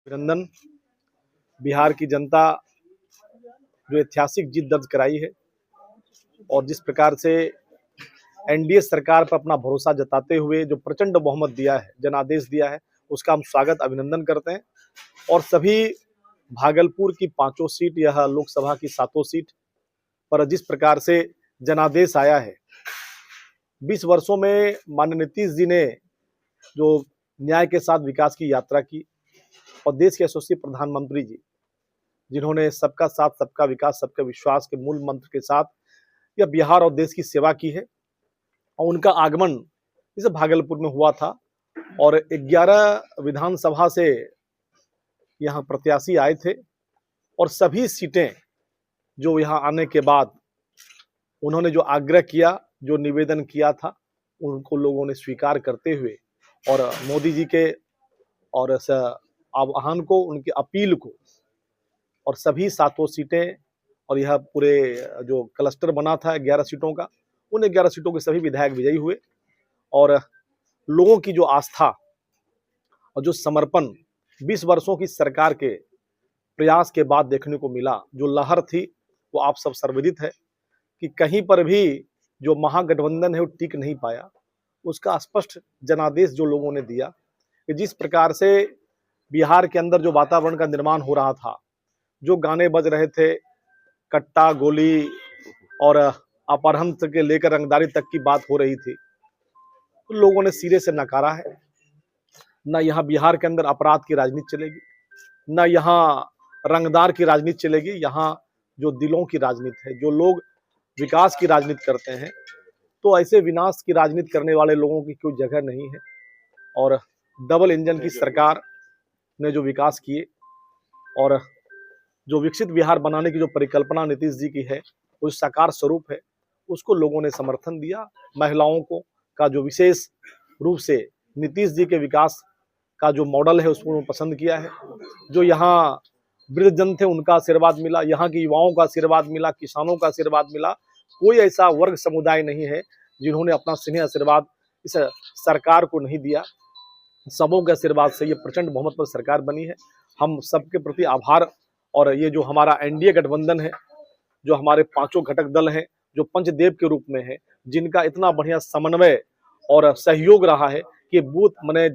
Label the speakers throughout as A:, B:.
A: अभिनंदन। बिहार की जनता जो ऐतिहासिक जीत दर्ज कराई है और जिस प्रकार से एनडीए सरकार पर अपना भरोसा जताते हुए जो प्रचंड बहुमत दिया है, जनादेश दिया है, उसका हम स्वागत अभिनंदन करते हैं। और सभी भागलपुर की 5 सीट, यह लोकसभा की 7 सीट पर जिस प्रकार से जनादेश आया है, 20 वर्षों में माननीय नीतीश जी ने जो न्याय के साथ विकास की यात्रा की और देश के यशस्वी प्रधानमंत्री जी जिन्होंने सबका साथ सबका विकास सबका विश्वास के मूल मंत्र के साथ यह बिहार और देश की सेवा की है। और उनका आगमन इस भागलपुर में हुआ था और 11 विधानसभा से यहाँ प्रत्याशी आए थे और सभी सीटें जो यहाँ आने के बाद उन्होंने जो आग्रह किया, जो निवेदन किया था, उनको लोगों ने स्वीकार करते हुए और मोदी जी के और आह्वान को, उनकी अपील को और सभी 7 सीटें और यह पूरे जो क्लस्टर बना था 11 सीटों का, उन 11 सीटों के सभी विधायक विजयी हुए। और लोगों की जो आस्था और जो समर्पण 20 वर्षों की सरकार के प्रयास के बाद देखने को मिला, जो लहर थी वो आप सब सर्वविदित है कि कहीं पर भी जो महागठबंधन है वो टिक नहीं पाया। उसका स्पष्ट जनादेश जो लोगों ने दिया कि जिस प्रकार से बिहार के अंदर जो वातावरण का निर्माण हो रहा था, जो गाने बज रहे थे, कट्टा गोली और अपहरण के लेकर रंगदारी तक की बात हो रही थी, तो लोगों ने सिरे से नकारा है। न यहाँ बिहार के अंदर अपराध की राजनीति चलेगी, न यहाँ रंगदार की राजनीति चलेगी, यहाँ जो दिलों की राजनीति है, जो लोग विकास की राजनीति करते हैं, तो ऐसे विनाश की राजनीति करने वाले लोगों की कोई जगह नहीं है। और डबल इंजन की सरकार ने जो विकास किए और जो विकसित बिहार बनाने की जो परिकल्पना नीतीश जी की है, वो साकार स्वरूप है, उसको लोगों ने समर्थन दिया। महिलाओं को का जो विशेष रूप से नीतीश जी के विकास का जो मॉडल है उसको पसंद किया है। जो यहाँ वृद्ध जन थे उनका आशीर्वाद मिला, यहाँ के युवाओं का आशीर्वाद मिला, किसानों का आशीर्वाद मिला। कोई ऐसा वर्ग समुदाय नहीं है जिन्होंने अपना स्नेह आशीर्वाद इस सरकार को नहीं दिया। सबों के आशीर्वाद से ये प्रचंड बहुमत पर सरकार बनी है। हम सबके प्रति आभार। और ये जो हमारा एनडीए गठबंधन है, जो हमारे 5 घटक दल हैं, जो पंचदेव के रूप में है, जिनका इतना बढ़िया समन्वय और सहयोग रहा है कि बूथ माने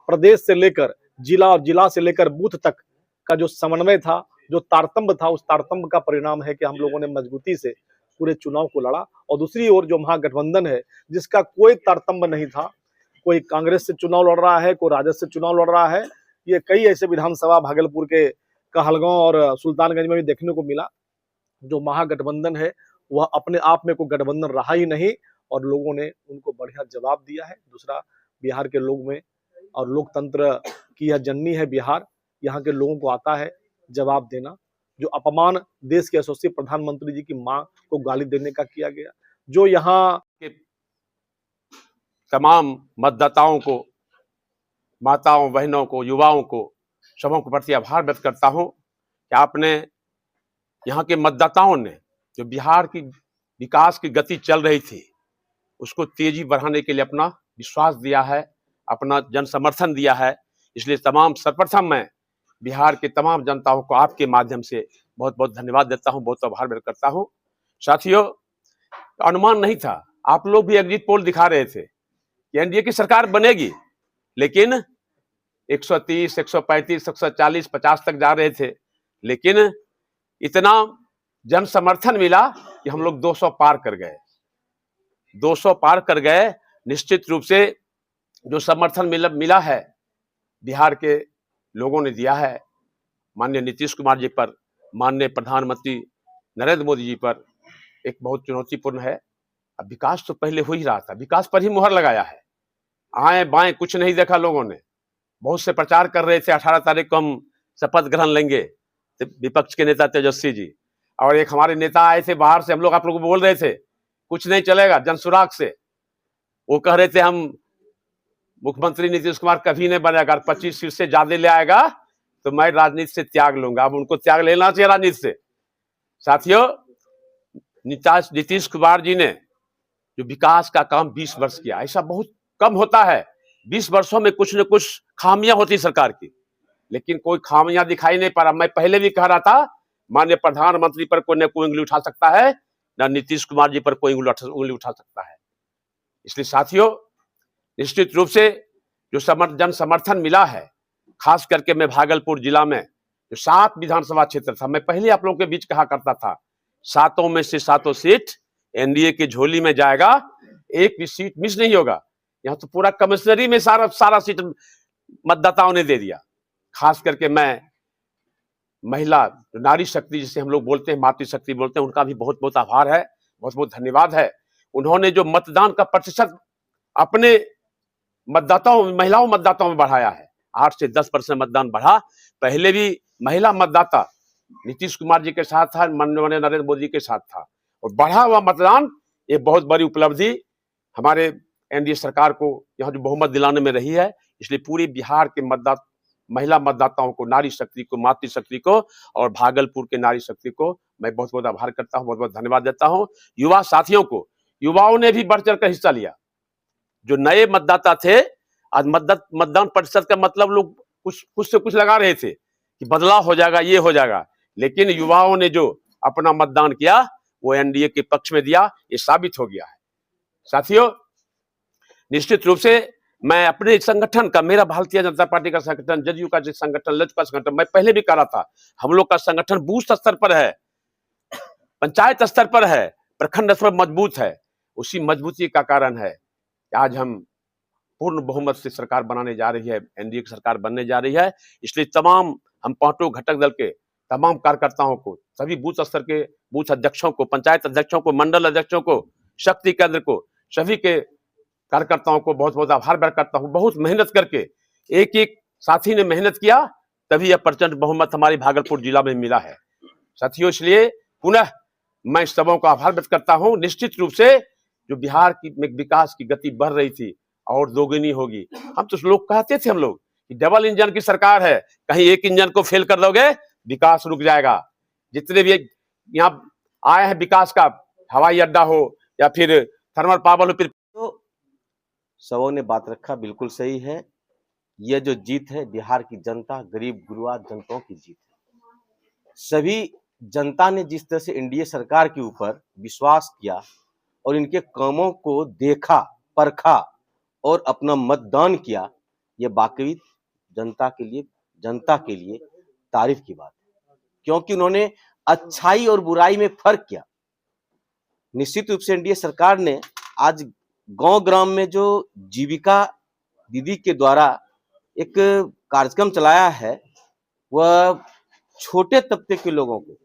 A: प्रदेश से लेकर जिला और जिला से लेकर बूथ तक का जो समन्वय था, जो तारतम्य था, उस तारतम्य का परिणाम है कि हम लोगों ने मजबूती से पूरे चुनाव को लड़ा। और दूसरी ओर जो महागठबंधन है, जिसका कोई तारतम्य नहीं था, कोई कांग्रेस से चुनाव लड़ रहा है, कोई राजद से चुनाव लड़ रहा है, ये कई ऐसे विधानसभा भागलपुर के कहलगांव और सुल्तानगंज में भी देखने को मिला। जो महागठबंधन है वह अपने आप में कोई गठबंधन रहा ही नहीं और लोगों ने उनको बढ़िया जवाब दिया है। दूसरा, बिहार के लोग में और लोकतंत्र की यह जननी है बिहार, यहाँ के लोगों को आता है जवाब देना। जो अपमान देश के यशस्वी प्रधानमंत्री जी की मां को गाली देने का किया गया, जो यहाँ
B: के तमाम मतदाताओं को, माताओं बहनों को, युवाओं को, सबों के प्रति आभार व्यक्त करता हूं कि आपने यहाँ के मतदाताओं ने जो बिहार की विकास की गति चल रही थी उसको तेजी बढ़ाने के लिए अपना विश्वास दिया है, अपना जन समर्थन दिया है। इसलिए तमाम सर्वप्रथम मैं बिहार के तमाम जनताओं को आपके माध्यम से बहुत बहुत धन्यवाद देता हूं, बहुत आभार व्यक्त करता हूं। साथियों, अनुमान नहीं था, आप लोग भी एग्जिट पोल दिखा रहे थे कि एनडीए की सरकार बनेगी, लेकिन 130, 135, 140, 50 तक जा रहे थे, लेकिन इतना जन समर्थन मिला कि हम लोग 200 पार कर गए। 200 पार कर गए। निश्चित रूप से जो समर्थन मिला है बिहार के लोगों ने दिया है माननीय नीतीश कुमार जी पर, माननीय प्रधानमंत्री नरेंद्र मोदी जी पर, एक बहुत चुनौतीपूर्ण है। अब विकास तो पहले हो ही रहा था, विकास पर ही मुहर लगाया है। आए बाएं कुछ नहीं देखा लोगों ने। बहुत से प्रचार कर रहे थे 18 तारीख को हम शपथ ग्रहण लेंगे, विपक्ष के नेता तेजस्वी जी, और एक हमारे नेता आए थे बाहर से, हम लोग आप लोगों को बोल रहे थे कुछ नहीं चलेगा जनसुराग से। वो कह रहे थे हम मुख्यमंत्री नीतीश कुमार कभी नहीं बनेगा, 25 सीट से ज्यादा ले आएगा तो मैं राजनीति से त्याग लूंगा। अब उनको त्याग लेना चाहिए राजनीति से। साथियों, नीतीश कुमार जी ने जो विकास का काम 20 वर्ष किया, ऐसा बहुत कम होता है। 20 वर्षों में कुछ न कुछ खामियां होती सरकार की, लेकिन कोई खामियां दिखाई नहीं पड़ा। मैं पहले भी कह रहा था, माननीय प्रधानमंत्री पर कोई न कोई उंगली उठा सकता है, न नीतीश कुमार जी पर कोई उंगली उठा सकता है। इसलिए साथियों, निश्चित रूप से जो जन समर्थन मिला है, खास करके मैं भागलपुर जिला में जो 7 विधानसभा क्षेत्र था, मैं पहले आप लोगों के बीच कहा करता था, 7 में से 7 सीट एनडीए की झोली में जाएगा, एक भी सीट मिस नहीं होगा। यहाँ तो पूरा कमिश्नरी में सारा सीट मतदाताओं ने दे दिया। खास करके मैं महिला, नारी शक्ति जिसे हम लोग बोलते हैं, मातृशक्ति बोलते हैं, उनका भी बहुत बहुत आभार है, बहुत बहुत धन्यवाद है। उन्होंने जो मतदान का प्रतिशत अपने महिलाओं मतदाताओं में बढ़ाया है, 8 से 10% मतदान बढ़ा। पहले भी महिला मतदाता नीतीश कुमार जी के साथ था, माननीय नरेंद्र मोदी के साथ था, और बढ़ा हुआ मतदान ये बहुत बड़ी उपलब्धि हमारे एनडीए सरकार को यहाँ जो बहुमत दिलाने में रही है। इसलिए पूरे बिहार के महिला मतदाताओं को, नारी शक्ति को, मातृशक्ति को और भागलपुर के नारी शक्ति को मैं बहुत बहुत आभार करता हूँ, बहुत बहुत धन्यवाद देता हूँ। युवा साथियों को, युवाओं ने भी बढ़ चढ़ कर हिस्सा लिया। जो नए मतदाता थे, आज मतदान प्रतिशत का मतलब लोग कुछ से कुछ लगा रहे थे कि बदलाव हो जाएगा, ये हो जाएगा, लेकिन युवाओं ने जो अपना मतदान किया वो एनडीए के पक्ष में दिया, ये साबित हो गया है। साथियों, निश्चित रूप से मैं अपने संगठन का, मेरा भारतीय जनता पार्टी का संगठन, जदयू का संगठन, लोजपा संगठन, मैं पहले भी कह रहा था, हम लोग का संगठन बूथ स्तर पर है, पंचायत स्तर पर है, प्रखंड स्तर पर मजबूत है। उसी मजबूती का कारण है कि आज हम पूर्ण बहुमत से सरकार बनाने जा रही है, एनडीए की सरकार बनने जा रही है। इसलिए तमाम हम पांचों घटक दल के तमाम कार्यकर्ताओं को, सभी बूथ स्तर के बूथ अध्यक्षों को, पंचायत अध्यक्षों को, मंडल अध्यक्षों को, शक्ति केंद्र को, सभी के कार्यकर्ताओं को बहुत बहुत आभार व्यक्त करता हूं। बहुत मेहनत करके एक एक साथी ने मेहनत किया, तभी यह प्रचंड बहुमत हमारे भागलपुर जिला में मिला है। साथियों, इसलिए पुनः मैं सबों का आभार व्यक्त करता हूं। निश्चित रूप से जो बिहार की विकास की गति बढ़ रही थी और दोगुनी होगी। हम तो लोग कहते थे, हम लोग कि डबल इंजन की सरकार है, कहीं एक इंजन को फेल कर दोगे विकास रुक जाएगा। जितने भी यहाँ आए हैं विकास का, हवाई अड्डा हो या फिर थर्मल पावर हो,
C: तो सबों ने बात रखा, बिल्कुल सही है। यह जो जीत है बिहार की जनता, गरीब गुरुआ जनताओं की जीत है। सभी जनता ने जिस तरह से एनडीए सरकार के ऊपर विश्वास किया और इनके कामों को देखा, परखा और अपना मतदान किया, यह वाकई जनता के लिए तारीफ की बात है, क्योंकि उन्होंने अच्छाई और बुराई में फर्क किया। निश्चित रूप से एनडीए सरकार ने आज गांव ग्राम में जो जीविका दीदी के द्वारा एक कार्यक्रम चलाया है, वह छोटे तबके के लोगों को,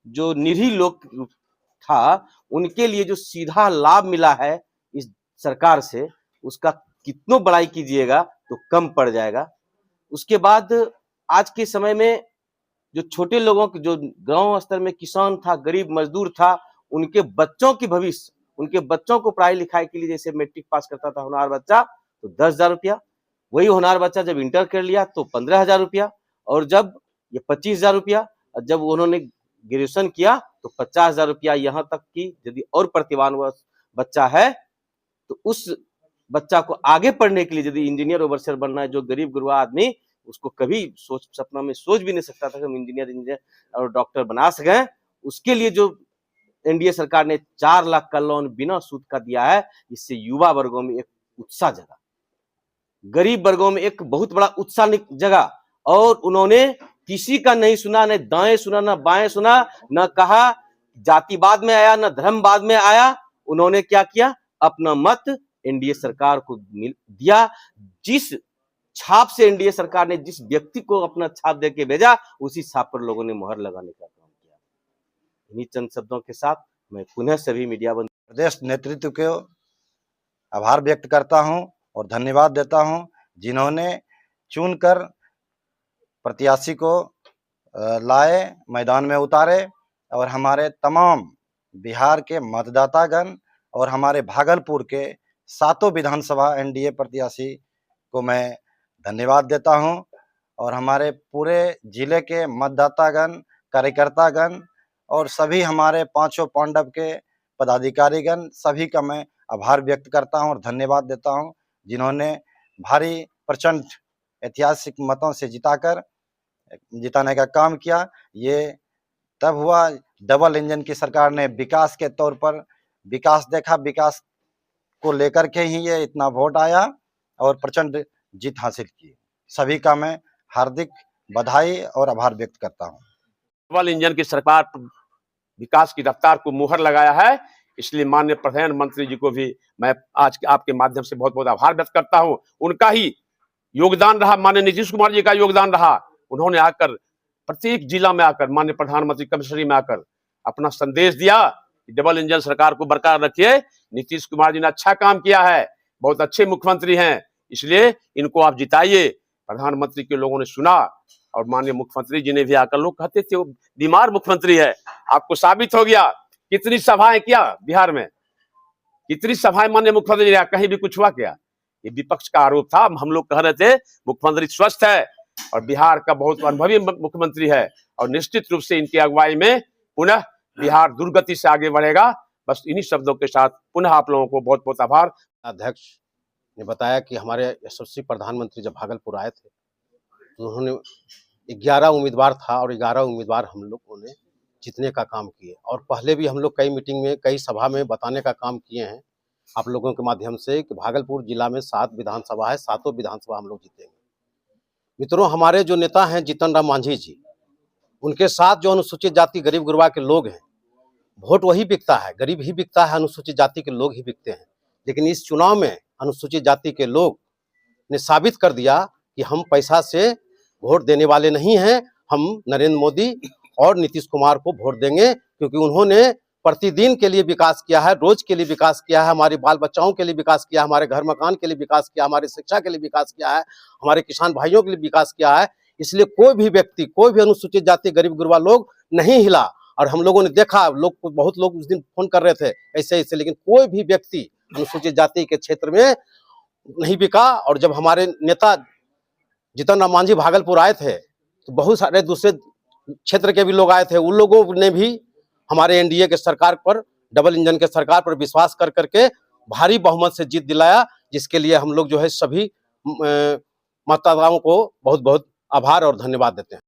C: जो निरीह लोग था, उनके लिए जो सीधा लाभ मिला है इस सरकार से, उसका कितनो बड़ाई कीजिएगा तो कम पड़ जाएगा। उसके बाद आज के समय में जो छोटे लोगों के, जो गांव स्तर में किसान था, गरीब मजदूर था, उनके बच्चों की भविष्य, उनके बच्चों को पढ़ाई लिखाई के लिए, जैसे मैट्रिक पास करता था होनहार बच्चा तो 10,000 रुपया, वही होनहार बच्चा जब इंटर कर लिया तो 15,000 रुपया, और जब ये 25,000 रुपया, और जब उन्होंने ग्रेजुएशन किया तो 50,000 रुपया। यहाँ तक कि यदि और प्रतिभावान बच्चा है तो उस बच्चा को आगे पढ़ने के लिए, यदि इंजीनियर ओवरसियर बनना है, जो गरीब गुरुआ आदमी उसको कभी सपना में सोच भी नहीं सकता था कि हम इंजीनियर और डॉक्टर बना सकें, उसके लिए जो एनडीए सरकार ने 4 लाख का लोन बिना सूद का दिया है, इससे युवा वर्गों में एक उत्साह जगा, गरीब वर्गों में एक बहुत बड़ा उत्साह जगा। और उन्होंने किसी का नहीं सुना, न दाएं सुना, न बाएं सुना, न कहा जातिवाद में आया, न धर्मवाद में आया। उन्होंने क्या किया, अपना मत एनडीए सरकार को दिया। जिस छाप से एनडीए सरकार ने जिस व्यक्ति को अपना छाप देके भेजा, उसी छाप पर लोगों ने मुहर लगाने का काम किया। इन्हीं चंद शब्दों के साथ मैं पुनः सभी मीडिया
D: प्रदेश नेतृत्व को आभार व्यक्त करता हूं और धन्यवाद देता हूं, जिन्होंने चुनकर प्रत्याशी को लाए, मैदान में उतारे, और हमारे तमाम बिहार के मतदातागण और हमारे भागलपुर के 7 विधानसभा एनडीए प्रत्याशी को मैं धन्यवाद देता हूं, और हमारे पूरे जिले के मतदातागण, कार्यकर्तागण और सभी हमारे 5 पांडव के पदाधिकारीगण, सभी का मैं आभार व्यक्त करता हूं और धन्यवाद देता हूं, जिन्होंने भारी प्रचंड ऐतिहासिक मतों से जिताकर जिताने का काम किया। ये तब हुआ डबल इंजन की सरकार ने विकास के तौर पर विकास देखा, विकास को लेकर के ही ये इतना वोट आया और प्रचंड जीत हासिल की। सभी का मैं हार्दिक बधाई और आभार व्यक्त करता हूं।
B: डबल इंजन की सरकार विकास की रफ्तार को मुहर लगाया है, इसलिए माननीय प्रधानमंत्री जी को भी मैं आज आपके माध्यम से बहुत बहुत आभार व्यक्त करता हूं। उनका ही योगदान रहा, माननीय नीतीश कुमार जी का योगदान रहा। उन्होंने आकर प्रत्येक जिला में आकर माननीय प्रधानमंत्री कमिश्नरी में आकर अपना संदेश दिया कि डबल इंजन सरकार को बरकरार रखिए। नीतीश कुमार जी ने अच्छा काम किया है, बहुत अच्छे मुख्यमंत्री हैं, इसलिए इनको आप जिताइए। प्रधानमंत्री के लोगों ने सुना और माननीय मुख्यमंत्री जी ने भी आकर, लोग कहते थे वो बीमार मुख्यमंत्री है, आपको साबित हो गया। कितनी सभाएं किया बिहार में, कितनी सभाएं माननीय मुख्यमंत्री ने, कहीं भी कुछ हुआ क्या? ये विपक्ष का आरोप था। हम लोग कह रहे थे मुख्यमंत्री स्वस्थ है और बिहार का बहुत अनुभवी मुख्यमंत्री है और निश्चित रूप से इनकी अगुवाई में पुनः बिहार दुर्गति से आगे बढ़ेगा। बस इन्हीं शब्दों के साथ पुनः आप लोगों को बहुत बहुत आभार।
E: अध्यक्ष ने बताया कि हमारे यशस्वी प्रधानमंत्री जब भागलपुर आए थे तो उन्होंने 11 उम्मीदवार था और 11 उम्मीदवार हम लोगों ने जीतने का काम किए। और पहले भी हम लोग कई मीटिंग में, कई सभा में बताने का काम किए हैं आप लोगों के माध्यम से कि भागलपुर जिला में 7 विधानसभा है, 7 विधानसभा हम लोग जीतेंगे। मित्रों, हमारे जो नेता हैं जीतन राम मांझी जी, उनके साथ जो अनुसूचित जाति गरीब गुरबा के लोग हैं, वोट वही बिकता है, गरीब ही बिकता है, अनुसूचित जाति के लोग ही बिकते हैं। लेकिन इस चुनाव में अनुसूचित जाति के लोग ने साबित कर दिया कि हम पैसा से वोट देने वाले नहीं हैं। हम नरेंद्र मोदी और नीतीश कुमार को वोट देंगे क्योंकि उन्होंने प्रतिदिन के लिए विकास किया है, रोज के लिए विकास किया है, हमारे बाल बच्चाओं के लिए विकास किया, हमारे घर मकान के लिए विकास किया, हमारी शिक्षा के लिए विकास किया है, हमारे किसान भाइयों के लिए विकास किया है। इसलिए कोई भी व्यक्ति, कोई भी अनुसूचित जाति गरीब गुरबा लोग नहीं हिला। और हम लोगों ने देखा, बहुत लोग उस दिन फोन कर रहे थे ऐसे ऐसे, लेकिन कोई भी व्यक्ति अनुसूचित जाति के क्षेत्र में नहीं बिका। और जब हमारे नेता जीतन राम मांझी भागलपुर आए थे तो बहुत सारे दूसरे क्षेत्र के भी लोग आए थे, उन लोगों ने भी हमारे एनडीए के सरकार पर, डबल इंजन के सरकार पर विश्वास कर करके भारी बहुमत से जीत दिलाया, जिसके लिए हम लोग जो है सभी मतदाताओं को बहुत बहुत आभार और धन्यवाद देते हैं।